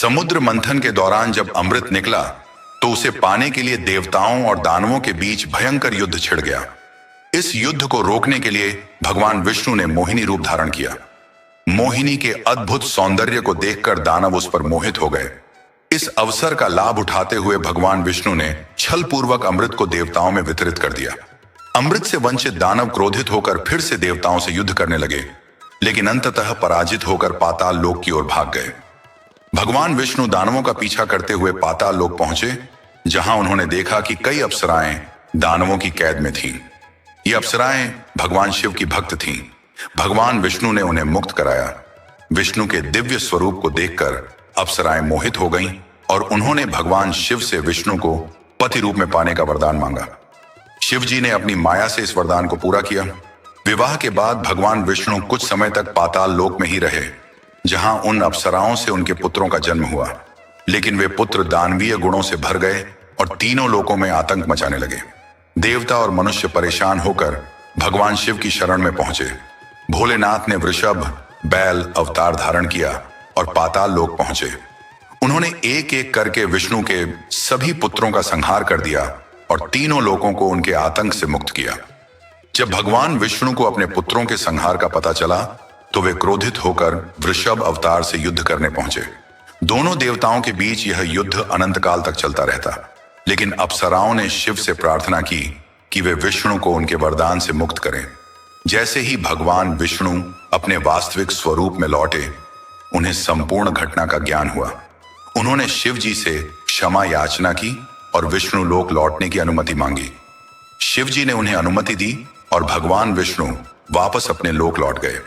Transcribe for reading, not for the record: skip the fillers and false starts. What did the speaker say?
समुद्र मंथन के दौरान जब अमृत निकला तो उसे पाने के लिए देवताओं और दानवों के बीच भयंकर युद्ध छिड़ गया। इस युद्ध को रोकने के लिए भगवान विष्णु ने मोहिनी रूप धारण किया। मोहिनी के अद्भुत सौंदर्य को देखकर दानव उस पर मोहित हो गए। इस अवसर का लाभ उठाते हुए भगवान विष्णु ने छलपूर्वक अमृत को देवताओं में वितरित कर दिया। अमृत से वंचित दानव क्रोधित होकर फिर से देवताओं से युद्ध करने लगे, लेकिन अंततः पराजित होकर पाताल लोक की ओर भाग गए। भगवान विष्णु दानवों का पीछा करते हुए पाताल लोक पहुंचे, जहां उन्होंने देखा कि कई अप्सराएं दानवों की कैद में थीं। ये अप्सराएं भगवान शिव की भक्त थीं। भगवान विष्णु ने उन्हें मुक्त कराया। विष्णु के दिव्य स्वरूप को देखकर अप्सराएं मोहित हो गईं और उन्होंने भगवान शिव से विष्णु को पति रूप में पाने का वरदान मांगा। शिव जी ने अपनी माया से इस वरदान को पूरा किया। विवाह के बाद भगवान विष्णु कुछ समय तक पाताल लोक में ही रहे, जहां उन अप्सराओं से उनके पुत्रों का जन्म हुआ, लेकिन वे पुत्र दानवीय गुणों से भर गए और तीनों लोकों में आतंक मचाने लगे। देवता और मनुष्य परेशान होकर भगवान शिव की शरण में पहुंचे। भोलेनाथ ने वृषभ, बैल अवतार धारण किया और पाताल लोक पहुंचे। उन्होंने एक एक करके विष्णु के सभी पुत्रों का संहार कर दिया और तीनों लोकों को उनके आतंक से मुक्त किया। जब भगवान विष्णु को अपने पुत्रों के संहार का पता चला तो वे क्रोधित होकर वृषभ अवतार से युद्ध करने पहुंचे। दोनों देवताओं के बीच यह युद्ध अनंत काल तक चलता रहता, लेकिन अप्सराओं ने शिव से प्रार्थना की कि वे विष्णु को उनके वरदान से मुक्त करें। जैसे ही भगवान विष्णु अपने वास्तविक स्वरूप में लौटे, उन्हें संपूर्ण घटना का ज्ञान हुआ। उन्होंने शिव जी से क्षमा याचना की और विष्णु लोक लौटने की अनुमति मांगी। शिव जी ने उन्हें अनुमति दी और भगवान विष्णु वापस अपने लोक लौट गए।